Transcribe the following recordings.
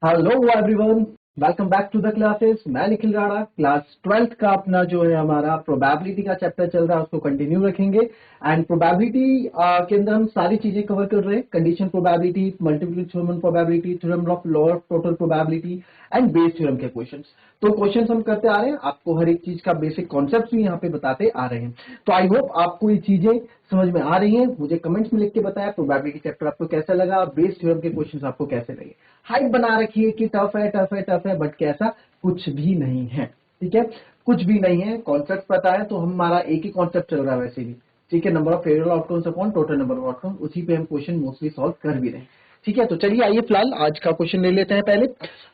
Hello everyone, welcome back to the classes. मैं Nikhil Rana. Class 12th का अपना जो है हमारा प्रोबेबिलिटी का चैप्टर चल रहा है, उसको कंटिन्यू रखेंगे। एंड प्रोबेबिलिटी के अंदर हम सारी चीजें कवर कर रहे हैं। Condition probability, multiplication theorem probability, theorem of law of total probability and Bayes theorem के क्वेश्चंस। तो क्वेश्चंस हम करते आ रहे हैं, आपको हर एक चीज का बेसिक कॉन्सेप्ट भी यहाँ पे बताते आ रहे हैं। तो आई होप आपको ये चीजें समझ में आ रही हैं। मुझे कमेंट्स में लिख के बताया प्रोबेबिलिटी चैप्टर आपको कैसा लगा, बेस थ्योरम के क्वेश्चंस आपको कैसे लगे। हाइप बना रखी है कि टफ है टफ है टफ है, बट कैसा कुछ भी नहीं है। ठीक है, कुछ भी नहीं है। कॉन्सेप्ट पता है तो हमारा एक ही कॉन्सेप्ट चल रहा है वैसे भी। ठीक है, number of favourable outcomes upon total number of outcome, उसी पे हम क्वेश्चन मोस्टली सॉल्व कर भी रहे हैं। ठीक है, तो चलिए आइए फिलहाल आज का क्वेश्चन ले लेते हैं पहले।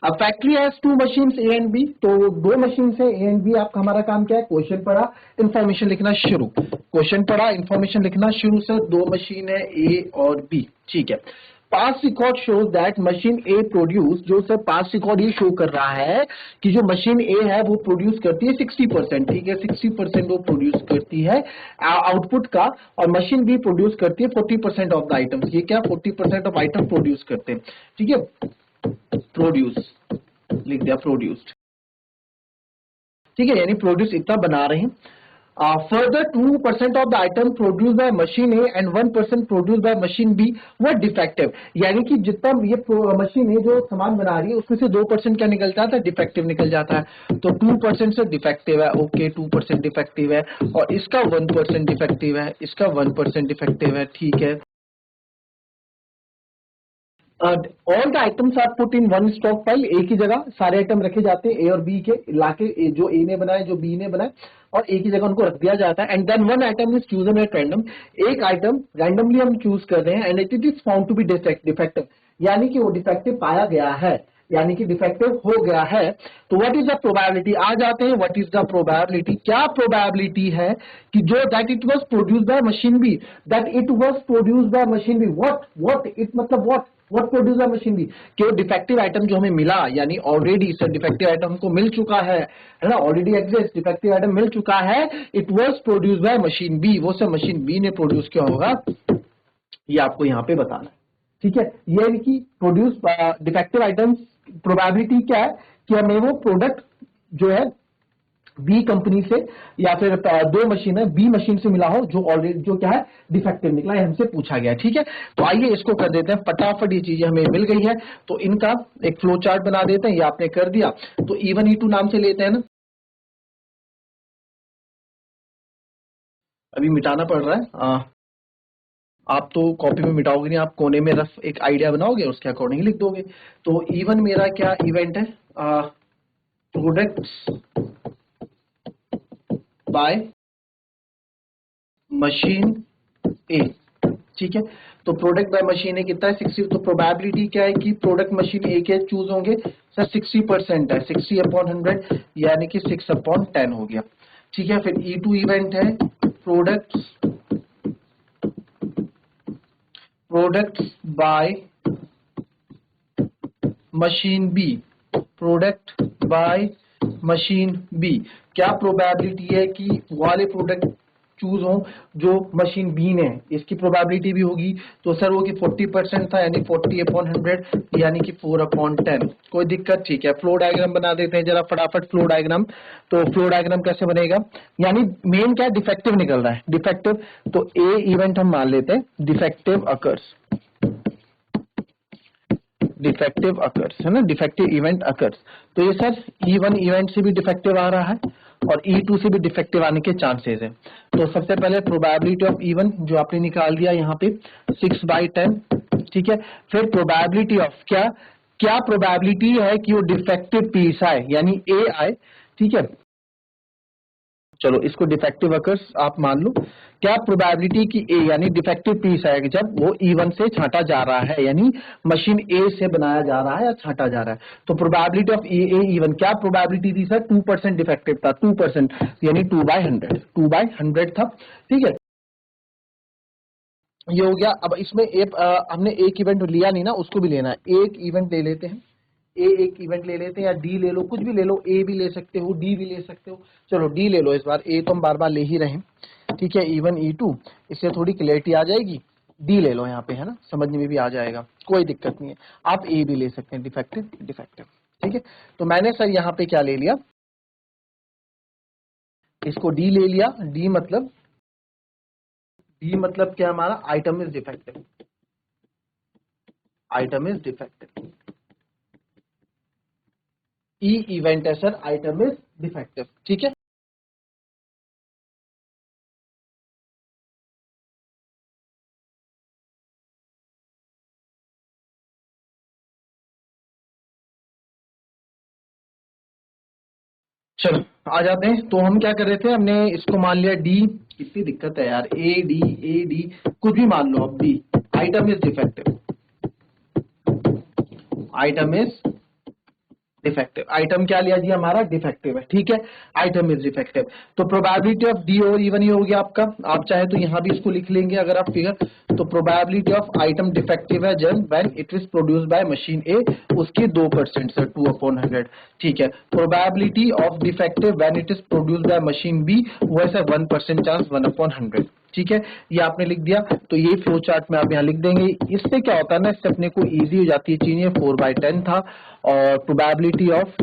अब factory has two machines A and B, तो दो मशीन है ए एंड बी। आपका हमारा काम क्या है? क्वेश्चन पढ़ा, इंफॉर्मेशन लिखना शुरू। क्वेश्चन पढ़ा, इंफॉर्मेशन लिखना शुरू। सर दो मशीन है ए और बी। ठीक है, past record shows that machine A produce, जो सर पास्ट रिकॉर्ड ये शो कर रहा है कि जो मशीन ए है वो प्रोड्यूस करती है 60%। ठीक है, 60% वो प्रोड्यूस करती है आउटपुट का, और मशीन बी प्रोड्यूस करती है 40% ऑफ द आइटम्स। ये क्या 40% ऑफ आइटम प्रोड्यूस करते हैं। ठीक है, प्रोड्यूस लिख दिया, प्रोड्यूस्ड। ठीक है, यानी प्रोड्यूस इतना बना रहे हैं। Further 2% of the item produced by machine A and 1% produced by machine B were defective। यानी कि जितना ये मशीन है जो सामान बना रही है उसमें से 2% क्या निकल जाता है? डिफेक्टिव निकल जाता है। तो 2% से डिफेक्टिव है, ओके 2% डिफेक्टिव है, और इसका 1% डिफेक्टिव है, इसका 1% डिफेक्टिव है। ठीक है, all the items are put in one stockpile. एक ही जगह सारे आइटम रखे जाते हैं ए और बी के, लाके जो ए ने बनाए जो बी ने बनाए, और एक ही जगह उनको रख दिया जाता है। And then one item is chosen at random. एक आइटम रैंडमली हम चूज कर रहे हैं, and it is found to be defective, यानी कि वो डिफेक्टिव पाया गया है, यानी कि डिफेक्टिव हो गया है। तो व्हाट इज द प्रोबेबिलिटी? आ जाते हैं, व्हाट इज द प्रोबेबिलिटी? क्या प्रोबेबिलिटी है कि जो that it was produced by machine B, that it was produced by machine B. What it मतलब what produce by machine B, कि वो डिफेक्टिव आइटम जो हमें मिला, यानी ऑलरेडी सर डिफेक्टिव आइटम हमको मिल चुका है ना, ऑलरेडी एग्जिस्ट, डिफेक्टिव आइटम मिल चुका है। It was produced by machine B, वो सर मशीन बी ने प्रोड्यूस किया होगा, ये आपको यहाँ पे बताना है। ठीक है, ये यानी कि प्रोड्यूस डिफेक्टिव आइटम्स प्रोबेबिलिटी क्या है कि हमें वो प्रोडक्ट जो है बी कंपनी से या फिर दो मशीन है बी मशीन से मिला हो जो ऑलरेडी जो क्या है डिफेक्टिव निकला है, हमसे पूछा गया। ठीक है, तो आइए इसको कर देते हैं फटाफट। ये चीजें हमें मिल गई है तो इनका एक फ्लो चार्ट बना देते हैं। ये आपने कर दिया तो E1 E2 नाम से लेते हैं ना, अभी मिटाना पड़ रहा है। आप तो कॉपी में मिटाओगे नहीं, आप कोने में रफ एक आइडिया बनाओगे, उसके अकॉर्डिंग लिख दोगे। तो E1 मेरा क्या इवेंट है? प्रोडक्ट्स बाय मशीन ए। ठीक है, तो प्रोडक्ट बाय मशीन ए कितना है? 60। तो प्रोबेबिलिटी क्या है कि प्रोडक्ट मशीन ए के चूज होंगे? सर 60% है, 60/100 यानी कि 6/10 हो गया। ठीक है, फिर E2 इवेंट है products by machine B, product by machine B. क्या प्रोबेबिलिटी है कि वाले प्रोडक्ट चूज हो जो मशीन बी ने? इसकी प्रोबेबिलिटी भी होगी। तो सर वो कि 40% था, यानी 40/100 यानी कि 4/10। कोई दिक्कत? ठीक है, फ्लो डायग्राम बना देते हैं जरा फटाफट फ्लो डायग्राम। तो फ्लो डायग्राम कैसे बनेगा? यानी मेन क्या डिफेक्टिव निकल रहा है, डिफेक्टिव। तो ए इवेंट हम मान लेते हैं डिफेक्टिव अकर्स, डिफेक्टिव अकर्स है ना, डिफेक्टिव इवेंट अकर्स। तो ये सर E1 इवेंट से भी डिफेक्टिव आ रहा है और E2 से भी डिफेक्टिव आने के चांसेस है। तो सबसे पहले प्रोबेबिलिटी ऑफ E1 जो आपने निकाल दिया यहाँ पे 6/10। ठीक है, फिर प्रोबेबिलिटी ऑफ क्या क्या प्रोबेबिलिटी है कि वो डिफेक्टिव पीस आए, यानी ए आए। ठीक है, चलो इसको डिफेक्टिव अकर्स आप मान लो। क्या प्रोबेबिलिटी की ए यानी डिफेक्टिव पीस आएगा जब वो E1 से छांटा जा रहा है, यानी मशीन ए से बनाया जा रहा है या छांटा जा रहा है। तो प्रोबेबिलिटी ऑफ ए E1 क्या प्रोबेबिलिटी थी सर? 2% डिफेक्टिव था, 2% यानी 2/100 था। ठीक है, ये हो गया। अब इसमें हमने एक इवेंट लिया नहीं ना, उसको भी लेना है। एक इवेंट ले लेते हैं, एक इवेंट ले लेते हैं, या डी ले लो, कुछ भी ले लो, ए भी ले सकते हो, डी भी ले सकते हो। चलो डी ले लो इस बार, ए तो हम बार बार ले ही रहे हैं। ठीक है, E1 E2, इससे थोड़ी क्लैरिटी आ जाएगी। डी ले लो यहाँ पे, है ना, समझने में भी आ जाएगा, कोई दिक्कत नहीं है। आप ए भी ले सकते हैं, डिफेक्टिव डिफेक्टिव, ठीक है। तो मैंने सर यहाँ पे क्या ले लिया, इसको डी ले लिया। डी मतलब क्या हमारा, item is defective, item is defective. E event है सर, आइटम इज डिफेक्टिव, ठीक है। चलो आ जाते हैं। तो हम क्या कर रहे थे, हमने इसको मान लिया डी, कितनी दिक्कत है यार, ए डी कुछ भी मान लो अब, D item is defective, item is defective. Item क्या लिया जी हमारा, डिफेक्टिव है, ठीक है, आइटम इज डिफेक्टिव। तो प्रोबेबिलिटी ऑफ डी और इवन ही हो गया आपका। आप चाहे तो यहां भी इसको लिख लेंगे अगर आप फिगर, तो प्रोबेबिलिटी ऑफ आइटम डिफेक्टिव है जब when it is produced by machine A, उसकी 2% सर, 2/100, ठीक है। Probability of defective when it is produced by machine B, वो है सर 1% चांस, 1/100, ठीक है। ये आपने लिख दिया। तो ये फ्लो चार्ट में आप यहाँ लिख देंगे। इससे क्या होता है ना, इससे अपने को इजी हो जाती है चीजें। 4/10 था और probability of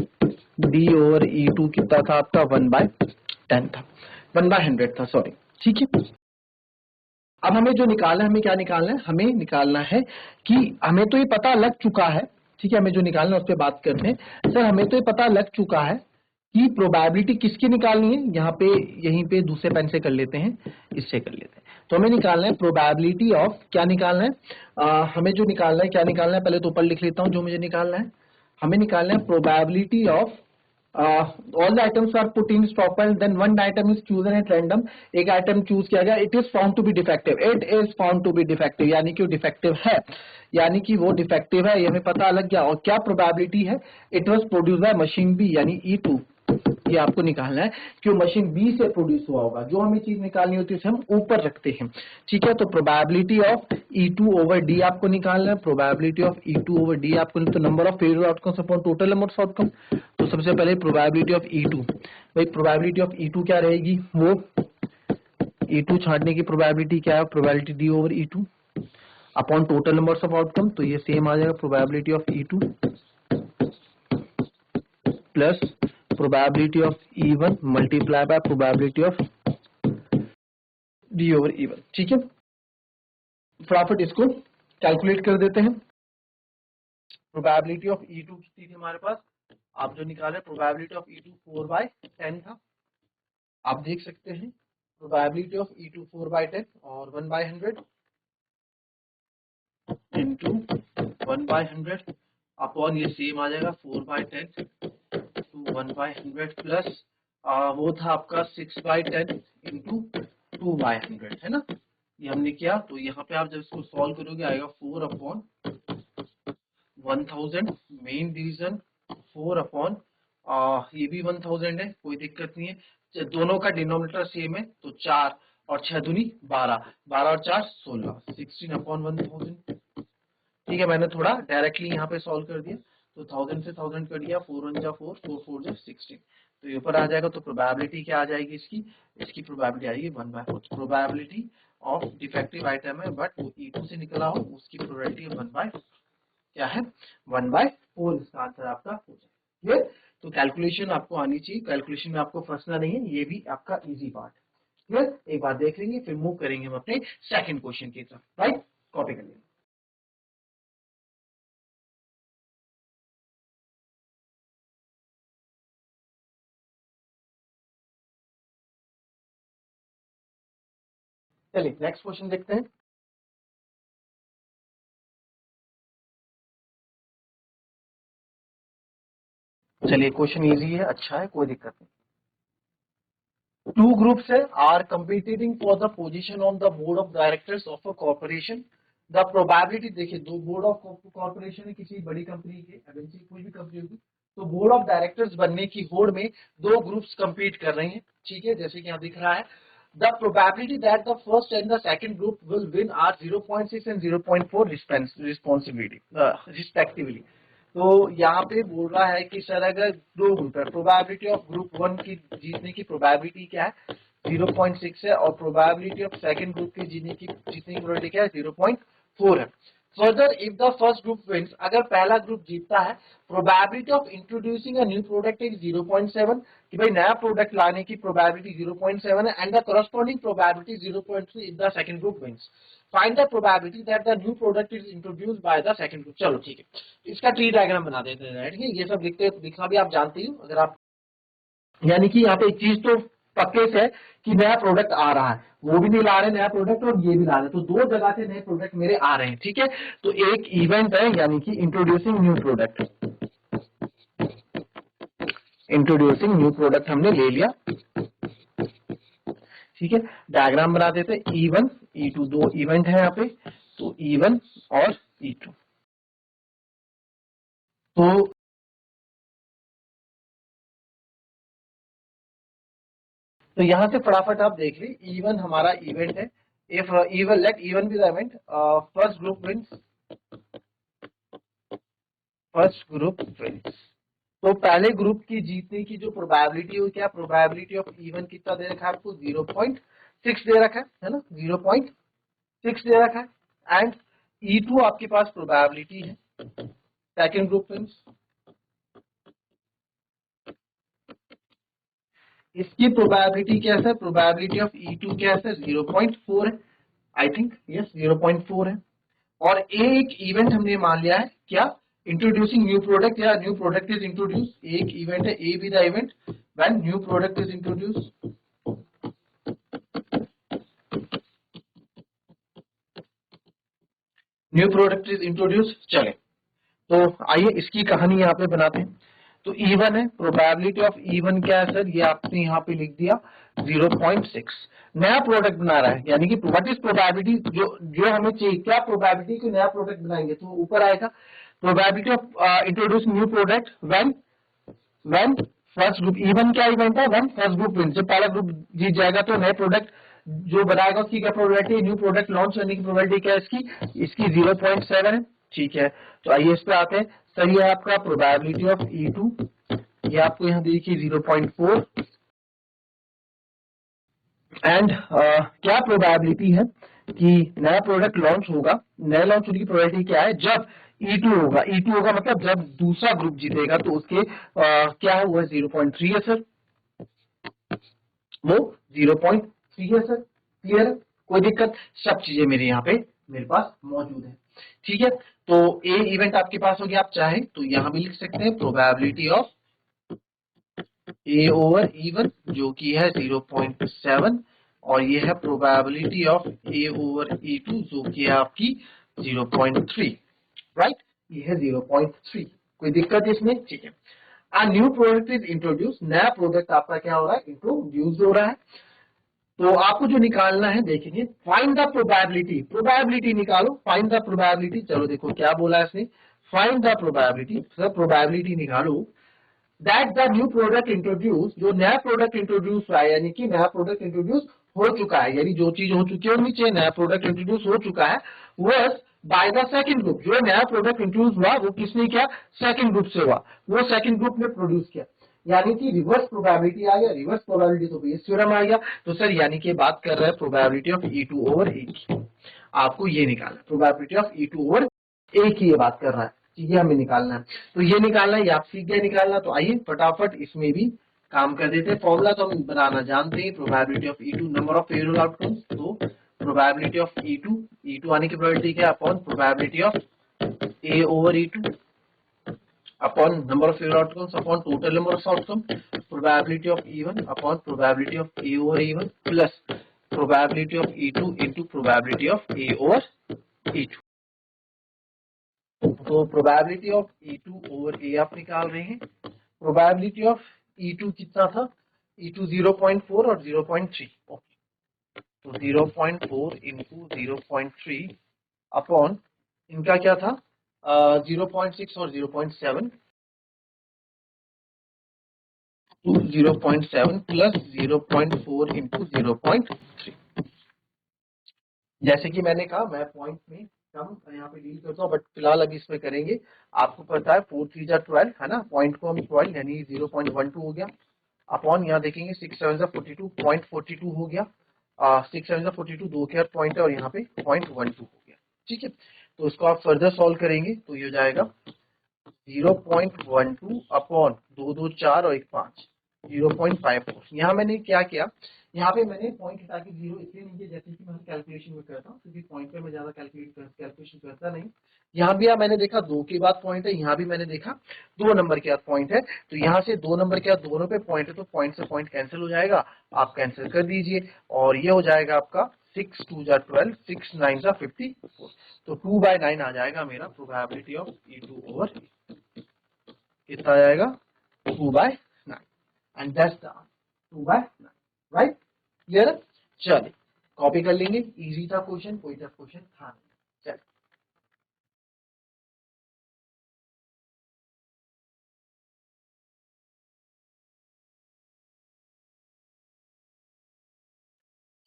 D over E2 कितना था आपका, 1/10 था, 1/100 था, सॉरी, ठीक है। अब हमें जो निकालना है, हमें क्या निकालना है, हमें निकालना है कि हमें तो ये पता लग चुका है, ठीक है, हमें जो निकालना है उस पर बात करते हैं। सर हमें तो ये पता लग चुका है कि प्रोबेबिलिटी किसकी निकालनी है, यहाँ पे यहीं पे दूसरे पेन से कर लेते हैं, इससे कर लेते हैं। तो हमें निकालना है प्रोबेबिलिटी ऑफ, क्या निकालना है, हमें जो निकालना है, क्या निकालना है, पहले तो ऊपर लिख लेता हूं जो मुझे निकालना है। हमें निकालना है probability of all the items are put in stockpile, then one item is chosen at random, एक आइटम चूज किया गया, it is found to be defective, it is found to be defective, यानी कि वो डिफेक्टिव है, यानी कि वो डिफेक्टिव है, ये हमें पता लग गया। और क्या प्रोबेबिलिटी है, it was produce by machine B यानी E2, ये आपको निकालना है कि वो मशीन बी से प्रोड्यूस हुआ होगा। जो हमें चीज निकालनी होती है उसे हम ऊपर रखते हैं, ठीक है। तो probability of E2 over D आपको निकालना है, probability of E2 over D आपको, तो number of failure outcomes upon total number of outcome. तो सबसे पहले प्रोबेबिलिटी ऑफ E2, भाई प्रोबेबिलिटी ऑफ E2 क्या रहेगी, वो E2 छांटने की प्रोबेबिलिटी क्या है, probability D over E2 upon total numbers of outcome, तो ये सेम आ जाएगा, probability of E2 plus probability of E1 multiply by probability of D over E1, ठीक है। फटाफट इसको कैलकुलेट कर देते हैं। प्रोबेबिलिटी ऑफ E2 कितनी थी हमारे पास, आप जो निकाले, प्रोबेबिलिटी ऑफ E2 4/10 था, आप देख सकते हैं। प्रोबेबिलिटी ऑफ E2 4/10 और 1/100 इंटू 1/100 अपॉन, ये सेम आ जाएगा 4/10 टू 1/100 प्लस वो था आपका 6/10 इंटू 2/100, है ना, ये हमने किया। तो यहाँ पे आप जब इसको सॉल्व करोगे आएगा 4/1000, मेन डिवीजन 4 ये भी 1000 है, कोई दिक्कत नहीं है, दोनों का डिनोमिनेटर सेम है, तो 4 और 6 दूनी 12, 12 और 4 16, 16/1000, ठीक है। मैंने थोड़ा डायरेक्टली यहाँ पे सॉल्व कर दिया, तो 1000 से 1000 कर दिया, 4 1 जा 4, 4 4 जा 16, तो ये ऊपर आ जाएगा। तो प्रोबेबिलिटी क्या आ जाएगी इसकी, इसकी प्रोबेबिलिटी आएगी 1/4। प्रोबेबिलिटी ऑफ डिफेक्टिव आइटम है बट वो E2 से निकला हो, उसकी प्रोबेबिलिटी 1/, क्या है, 1/4, इसका आंसर आपका हो जाएगा। क्लियर। तो कैलकुलेशन आपको आनी चाहिए, कैलकुलेशन में आपको फंसना नहीं है, ये भी आपका इजी पार्ट है। क्लियर, एक बार देख लेंगे फिर मूव करेंगे हम अपने सेकंड क्वेश्चन की तरफ, राइट, कॉपी कर लेंगे। चलिए नेक्स्ट क्वेश्चन देखते हैं। चलिए क्वेश्चन इजी है, अच्छा है, कोई दिक्कत नहीं। टू ग्रुप्स है are competing for the position on the board of directors of a corporation. The probability, देखिए दो बोर्ड ऑफ कॉर्पोरेशन है, किसी बड़ी कंपनी के, एमएनसी कोई भी कंपनी होगी, तो बोर्ड ऑफ डायरेक्टर्स बनने की होड़ में दो ग्रुप्स कंपीट कर रहे हैं, ठीक है, जैसे कि यहाँ दिख रहा है। The probability that the first and the second group will win are 0.6 and 0.4 respectively. तो यहाँ पे बोल रहा है कि सर अगर दो ग्रुप है, प्रोबेबिलिटी ऑफ ग्रुप 1 की जीतने की प्रोबेबिलिटी क्या है, 0.6 है और प्रोबेबिलिटी ऑफ सेकंड ग्रुप के जीतने की प्रोबेबिलिटी क्या है 0.4 है। Further if the first group wins, अगर पहला ग्रुप जीतता है, probability of introducing a new product is 0.7, कि भाई नया प्रोडक्ट लाने की प्रोबेबिलिटी 0.7 है, and the corresponding probability 0.3 if the second group wins. Find the probability that the new product is introduced by the second group. चलो ठीक है, इसका ट्री डायग्राम बना देते हैं, ठीक है। ये सब लिखना भी आप जानते हो अगर आप, यानी कि यहाँ पे एक चीज तो पक्के से है कि नया प्रोडक्ट आ रहा है, वो भी नहीं ला रहे नया प्रोडक्ट और ये भी ला रहे, तो दो जगह से नए प्रोडक्ट मेरे आ रहे हैं, ठीक है। तो एक इवेंट है यानी कि introducing new product, introducing new product हमने ले लिया, ठीक है। डायग्राम बना देते, E1 E2 दो इवेंट है यहाँ पे, तो E1 और E2। तो यहां से फटाफट आप देख ली, E1 हमारा इवेंट है। If even let E1 be the event, first group wins, first group wins. तो पहले ग्रुप की जीतने की जो प्रोबेबिलिटी हो, क्या प्रोबेबिलिटी ऑफ E1 कितना दे रखा है आपको 0.6 दे रखा है ना, 0.6 दे रखा है। एंड E2 आपके पास प्रोबेबिलिटी है सेकंड ग्रुप विंस, इसकी प्रोबेबिलिटी कैसा है, प्रोबेबिलिटी ऑफ E2 कैसा है 0.4 है, आई थिंक यस 0.4 है। और एक इवेंट हमने मान लिया है क्या, इंट्रोड्यूसिंग न्यू प्रोडक्ट या न्यू प्रोडक्ट इज इंट्रोड्यूस, एक इवेंट है A B the event when new product is introduce, new product is introduce. चले तो आइए इसकी कहानी यहाँ पे बनाते हैं। तो E1 है, प्रोबेबिलिटी ऑफ E1 क्या है सर, ये आपने यहाँ पे लिख दिया 0.6। नया प्रोडक्ट बना रहा है, यानी कि व्हाट इज प्रोबेबिलिटी, जो जो हमें चाहिए, क्या प्रोबेबिलिटी कि नया प्रोडक्ट बनाएंगे, तो ऊपर आएगा probability of introduce new product when first group. E1 क्या इवेंट है, व्हेन फर्स्ट ग्रुप विन, जब पहला ग्रुप जीत जाएगा तो नए प्रोडक्ट जो बनाएगा उसकी क्या प्रोबेबिलिटी, न्यू प्रोडक्ट लॉन्च करने की प्रोबेबिलिटी क्या है इसकी 0.7 है, ठीक है। तो आइए इस पे आते हैं। सही है आपका प्रोबेबिलिटी ऑफ E2, ये आपको यहाँ देखिए 0.4। एंड क्या प्रोबेबिलिटी है कि नया प्रोडक्ट लॉन्च होगा, नया लॉन्च होने की प्रोबेबिलिटी क्या है, जब E2 होगा, E2 होगा मतलब जब दूसरा ग्रुप जीतेगा, तो उसके क्या है वो 0.3 है सर, वो 0.3 है सर, क्लियर है, कोई दिक्कत, सब चीजें मेरे यहाँ पे मेरे पास मौजूद है, ठीक है। तो ए इवेंट आपके पास हो गया, आप चाहें तो यहां भी लिख सकते हैं probability of A over E1 जो कि है 0.7, और ये है probability of A over E2 जो कि है आपकी 0.3, राइट, ये है 0.3, कोई दिक्कत इसमें, ठीक है। अ न्यू प्रोडक्ट इज इंट्रोड्यूस, नया प्रोडक्ट आपका क्या हो रहा है, इंट्रोड्यूस हो रहा है। तो आपको जो निकालना है देखेंगे, फाइंड द प्रोबेबिलिटी, प्रोबेबिलिटी निकालो, फाइंड द प्रोबेबिलिटी। चलो देखो क्या बोला है इसने, find the probability, sir probability निकालो that the new product introduce, जो नया प्रोडक्ट इंट्रोड्यूस हुआ है, यानी कि नया प्रोडक्ट इंट्रोड्यूस हो चुका है, यानी जो चीज हो चुकी है नीचे नया प्रोडक्ट इंट्रोड्यूस हो चुका है, वह बाय द सेकंड ग्रुप, जो नया प्रोडक्ट इंट्रोड्यूस हुआ वो किसने किया, सेकंड ग्रुप से हुआ, वो सेकंड ग्रुप ने प्रोड्यूस किया, यानी कि रिवर्स प्रोबेबिलिटी आ गया, रिवर्स प्रोबेबिलिटी तो बेस थ्योरम आ गया। तो सर यानी कि बात कर रहे हैं प्रोबेबिलिटी ऑफ E2 ओवर ए की, आपको ये निकालना प्रोबेबिलिटी ऑफ E2 ओवर ए की, ये बात कर रहा है, ये हमें निकालना है। तो ये निकालना है, ये आप सीख गए निकालना। तो आइए फटाफट इसमें भी काम कर देते हैं। फॉर्मूला तो हम बनाना जानते हैं, probability of E2 number of favourable outcomes, तो प्रोबेबिलिटी ऑफ E2 आने की प्रोबेबिलिटी क्या, upon probability of A over E2 upon number of favorable outcomes upon total number of outcomes, probability of E1 upon probability of A over E1 plus probability of E2 into probability of A over E2। तो probability of E2 over A आप निकाल रहे हैं, probability of E2 कितना था, E2 0.4 और 0.3, तो 0.4 into 0.3 upon इनका क्या था 0.6 और 0.7, 0.7 प्लस 0.4 इंटू 0.3। जैसे कि मैंने कहा मैं पॉइंट में कम यहाँ पे डील करता हूँ, बट फिलहाल अभी इसमें करेंगे। आपको पता है 4 3 12 है ना, पॉइंट को हम 12 यानी 0.12 हो गया, अपॉन यहाँ देखेंगे 6 7 42 0.42 हो गया, 6 7 42 2 के 8 पॉइंट है और यहाँ पे 0.12 हो गया। ठीक है, तो इसको आप फर्दर सॉल्व करेंगे तो ये हो जाएगा 0.12 अपॉन 2 2 4 और 1 5 0.54। यहाँ मैंने क्या किया, यहाँ पे मैंने पॉइंट हटा के जीरो इसलिए नहीं किया जैसे कि मैं कैलकुलेशन में करता हूँ, क्योंकि पॉइंट पे मैं ज्यादा कैलकुलेशन करता नहीं। यहाँ भी मैंने देखा 2 के बाद पॉइंट है, यहाँ भी मैंने देखा 2 नंबर के बाद पॉइंट है, तो यहाँ से 2 नंबर के बाद दोनों पे पॉइंट है तो पॉइंट से पॉइंट कैंसिल हो जाएगा, आप कैंसिल कर दीजिए और ये हो जाएगा आपका 6 2 12 6 9 54, तो 2/9 आ जाएगा मेरा प्रोबेबिलिटी ऑफ E2 ओवर कितना आ जाएगा 2/9 and that's the 2/9, right? Clear है? चलिए कॉपी कर लेंगे, इजी था क्वेश्चन, कोई टफ क्वेश्चन था नहीं। चलिए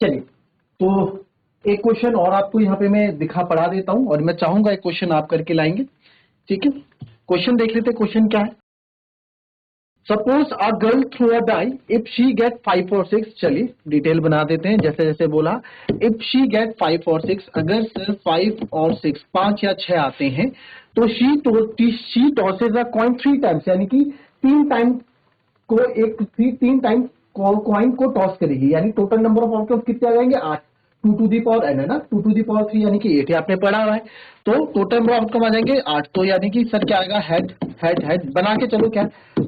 चलिए, तो एक क्वेश्चन और आपको यहाँ पे मैं दिखा पढ़ा देता हूं और मैं चाहूंगा एक क्वेश्चन आप करके लाएंगे। ठीक है, क्वेश्चन देख लेते, क्वेश्चन क्या है। Suppose a girl throws a die if she get 5 और 6। चलिए डिटेल बना देते हैं जैसे जैसे बोला। इफ शी गेट 5 और 6, अगर सिर्फ 5 और 6 5 या 6 आते हैं तो she tosses a coin 3 times, यानी कि 3 टाइम को तीन टाइम कॉइन को टॉस करेगी, यानी टोटल नंबर ऑफ आउटकम्स कितने आ जाएंगे 8। 2 टू दी पावर एन है ना, 2 टू दी पावर 3 यानी कि 8 आपने पढ़ा हुआ है। तो टोटल नंबर ऑफ आउटकम आ जाएंगे 8, तो यानी कि सर क्या आएगा, हेड हेड हेड बना के चलो, क्या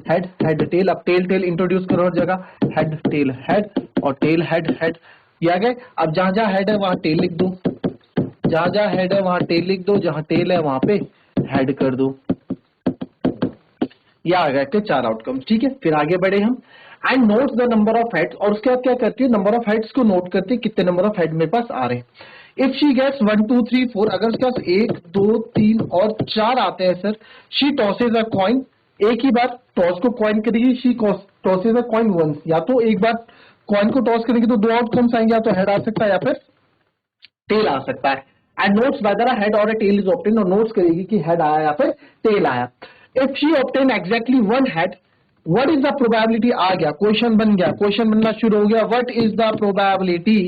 हेड हेड टेल। अब टेल टेल इंट्रोड्यूस करो हर जगह, हेड टेल हेड और टेल हेड हेड, ये आ गए। अब जहां जहां हेड है वहां टेल लिख दो, जहां जहां हेड है वहां टेल लिख दो, जहां टेल है वहां पे हेड कर दो। ये आ गए 4 आउटकम। ठीक है, फिर आगे बढ़े हम and note the number of heads, और उसके बाद क्या करती है, नंबर ऑफ हेड्स को नोट करती है, कितने नंबर ऑफ हेड मेरे पास आ रहे हैं। इफ शी गेट्स 1 2 3 4, अगर उसके पास 1 2 3 और 4 आते हैं sir, she tosses a coin, एक ही बार टॉस को कॉइन करेगी, she tosses a coin once, या तो एक बार कॉइन को टॉस करेंगे तो 2 आउटकम्स आएंगे, या तो हेड आ सकता है या फिर टेल आ सकता है। And notes whether a head और अ टेल इज ऑब्टेन, और नोट्स करेगी कि हेड आया या फिर टेल आया। If she obtain exactly one head, what is the probability, आ गया क्वेश्चन बन गया, क्वेश्चन बनना शुरू हो गया। What is the probability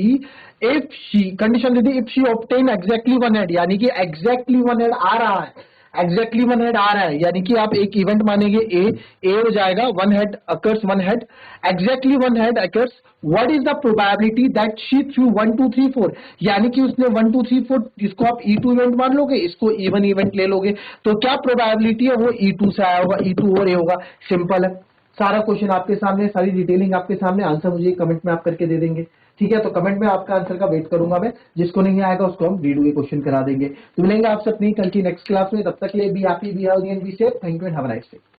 if she, condition दे दी, if she obtain exactly one head, यानी कि एग्जैक्टली वन हेड आ रहा है, एग्जैक्टली वन हेड आ रहा है, यानी कि आप एक इवेंट मानेंगे ए हो जाएगा, one head occurs, one head exactly one head occurs. What is the probability that she threw 1 2 3 4, यानी कि उसने 1 2 3 4, इसको आप E2 इवेंट मान लोगे, इसको E1 इवेंट ले लोगे, तो क्या प्रोबेबिलिटी है, वो E2 से आया होगा, E2 और ए होगा। सिंपल है, सारा क्वेश्चन आपके सामने, सारी डिटेलिंग आपके सामने, आंसर मुझे कमेंट में आप करके दे देंगे। ठीक है, तो कमेंट में आपका आंसर का वेट करूंगा मैं, जिसको नहीं आएगा उसको हम रीडू के क्वेश्चन करा देंगे। तो मिलेंगे आपसे अपनी कल की नेक्स्ट क्लास में, तब तक के लिए be happy, be healthy and be safe. Thank you and have a nice day.